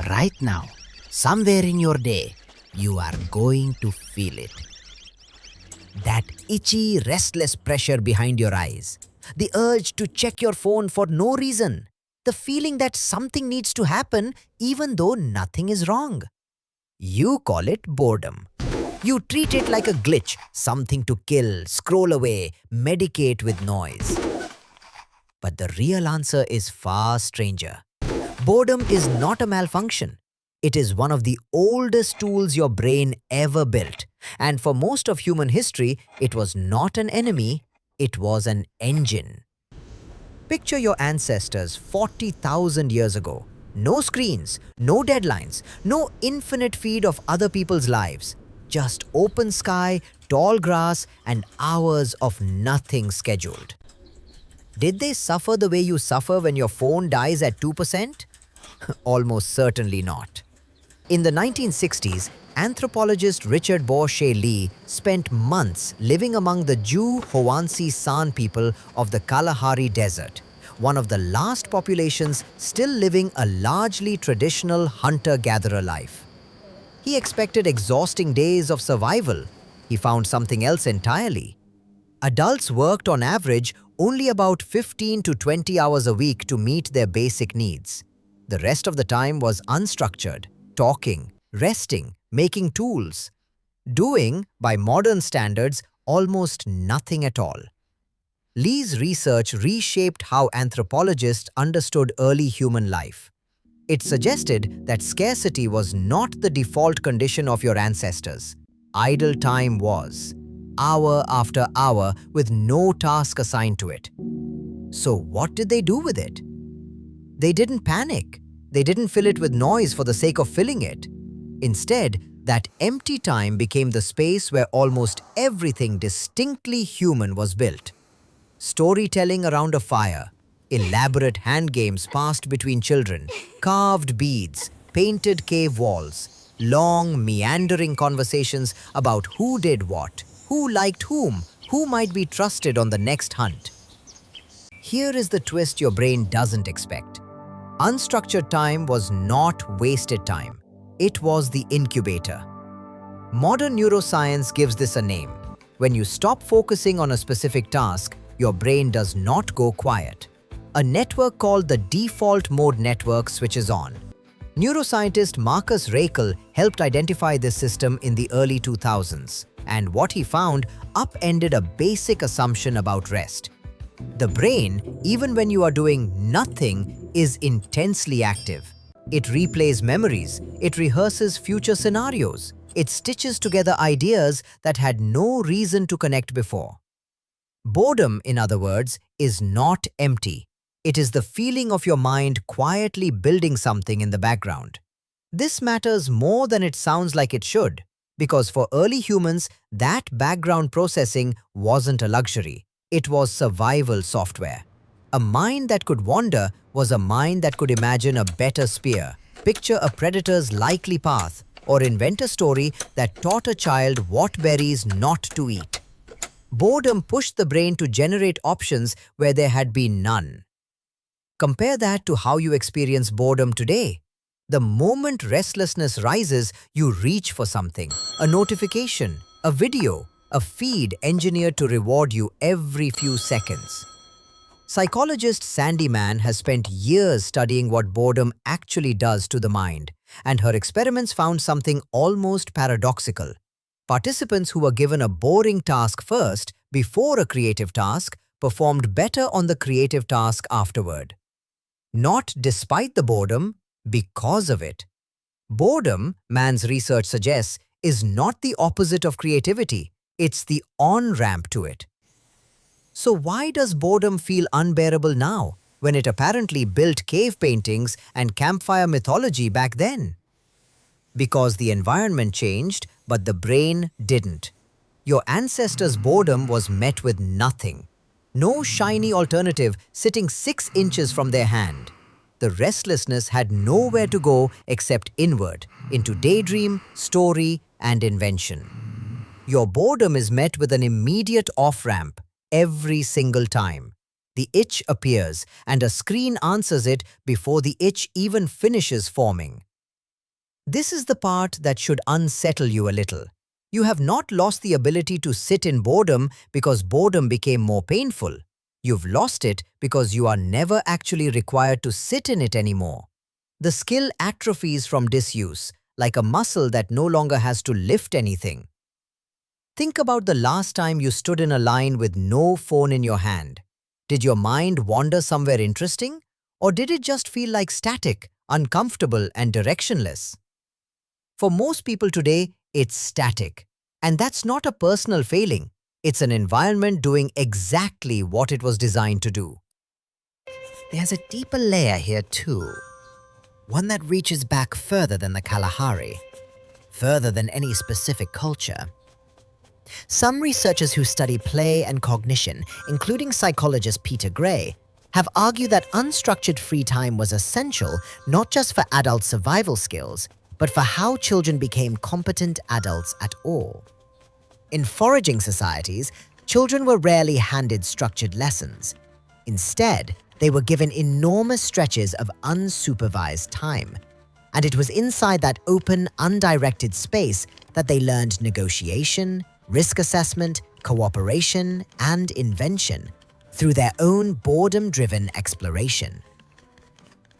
Right now, somewhere in your day, you are going to feel it. That itchy, restless pressure behind your eyes. The urge to check your phone for no reason. The feeling that something needs to happen even though nothing is wrong. You call it boredom. You treat it like a glitch, something to kill, scroll away, medicate with noise. But the real answer is far stranger. Boredom is not a malfunction. It is one of the oldest tools your brain ever built. And for most of human history, it was not an enemy, it was an engine. Picture your ancestors 40,000 years ago. No screens, no deadlines, no infinite feed of other people's lives. Just open sky, tall grass, and hours of nothing scheduled. Did they suffer the way you suffer when your phone dies at 2%? Almost certainly not. In the 1960s, anthropologist Richard Lee spent months living among the Jew Hoansi San people of the Kalahari Desert, one of the last populations still living a largely traditional hunter-gatherer life. He expected exhausting days of survival. He found something else entirely. Adults worked on average only about 15 to 20 hours a week to meet their basic needs. The rest of the time was unstructured, talking, resting, making tools, doing, by modern standards, almost nothing at all. Lee's research reshaped how anthropologists understood early human life. It suggested that scarcity was not the default condition of your ancestors. Idle time was, hour after hour with no task assigned to it. So what did they do with it? They didn't panic. They didn't fill it with noise for the sake of filling it. Instead, that empty time became the space where almost everything distinctly human was built. Storytelling around a fire, elaborate hand games passed between children, carved beads, painted cave walls, long, meandering conversations about who did what, who liked whom, who might be trusted on the next hunt. Here is the twist your brain doesn't expect. Unstructured time was not wasted time. It was the incubator. Modern neuroscience gives this a name. When you stop focusing on a specific task, your brain does not go quiet. A network called the default mode network switches on. Neuroscientist Marcus Raichle helped identify this system in the early 2000s, and what he found upended a basic assumption about rest. The brain, even when you are doing nothing, is intensely active. It replays memories, it rehearses future scenarios, it stitches together ideas that had no reason to connect before. Boredom, in other words, is not empty. It is the feeling of your mind quietly building something in the background. This matters more than it sounds like it should, because for early humans, that background processing wasn't a luxury. It was survival software. A mind that could wander was a mind that could imagine a better spear, picture a predator's likely path, or invent a story that taught a child what berries not to eat. Boredom pushed the brain to generate options where there had been none. Compare that to how you experience boredom today. The moment restlessness rises, you reach for something, a notification, a video, a feed engineered to reward you every few seconds. Psychologist Sandy Mann has spent years studying what boredom actually does to the mind, and her experiments found something almost paradoxical. Participants who were given a boring task first, before a creative task, performed better on the creative task afterward. Not despite the boredom, because of it. Boredom, Mann's research suggests, is not the opposite of creativity. It's the on-ramp to it. So why does boredom feel unbearable now, when it apparently built cave paintings and campfire mythology back then? Because the environment changed, but the brain didn't. Your ancestors' boredom was met with nothing. No shiny alternative sitting 6 inches from their hand. The restlessness had nowhere to go except inward, into daydream, story, and invention. Your boredom is met with an immediate off-ramp every single time. The itch appears, and a screen answers it before the itch even finishes forming. This is the part that should unsettle you a little. You have not lost the ability to sit in boredom because boredom became more painful. You've lost it because you are never actually required to sit in it anymore. The skill atrophies from disuse, like a muscle that no longer has to lift anything. Think about the last time you stood in a line with no phone in your hand. Did your mind wander somewhere interesting? Or did it just feel like static, uncomfortable, and directionless? For most people today, it's static. And that's not a personal failing. It's an environment doing exactly what it was designed to do. There's a deeper layer here too. One that reaches back further than the Kalahari, further than any specific culture. Some researchers who study play and cognition, including psychologist Peter Gray, have argued that unstructured free time was essential not just for adult survival skills, but for how children became competent adults at all. In foraging societies, children were rarely handed structured lessons. Instead, they were given enormous stretches of unsupervised time. And it was inside that open, undirected space that they learned negotiation, risk assessment, cooperation, and invention through their own boredom-driven exploration.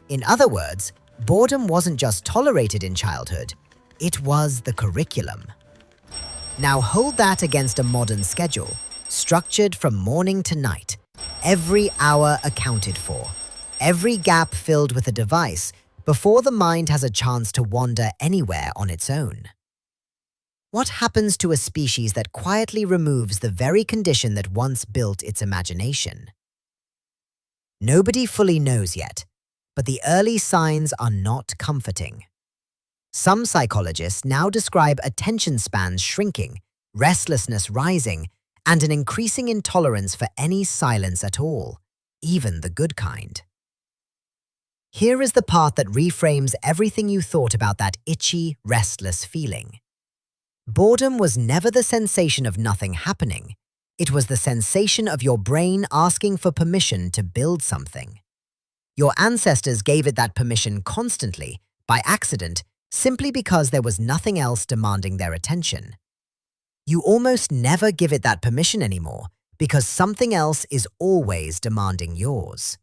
In other words, boredom wasn't just tolerated in childhood, it was the curriculum. Now hold that against a modern schedule, structured from morning to night, every hour accounted for, every gap filled with a device before the mind has a chance to wander anywhere on its own. What happens to a species that quietly removes the very condition that once built its imagination? Nobody fully knows yet, but the early signs are not comforting. Some psychologists now describe attention spans shrinking, restlessness rising, and an increasing intolerance for any silence at all, even the good kind. Here is the part that reframes everything you thought about that itchy, restless feeling. Boredom was never the sensation of nothing happening. It was the sensation of your brain asking for permission to build something. Your ancestors gave it that permission constantly, by accident, simply because there was nothing else demanding their attention. You almost never give it that permission anymore because something else is always demanding yours.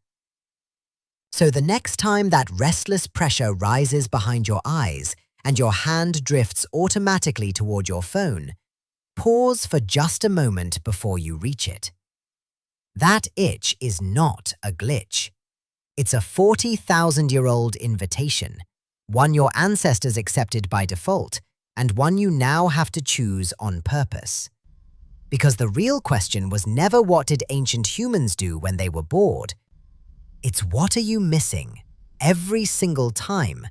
So the next time that restless pressure rises behind your eyes and your hand drifts automatically toward your phone, pause for just a moment before you reach it. That itch is not a glitch. It's a 40,000-year-old invitation, one your ancestors accepted by default, and one you now have to choose on purpose. Because the real question was never what did ancient humans do when they were bored. It's what are you missing every single time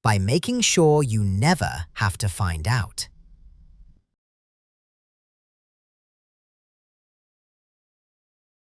by making sure you never have to find out.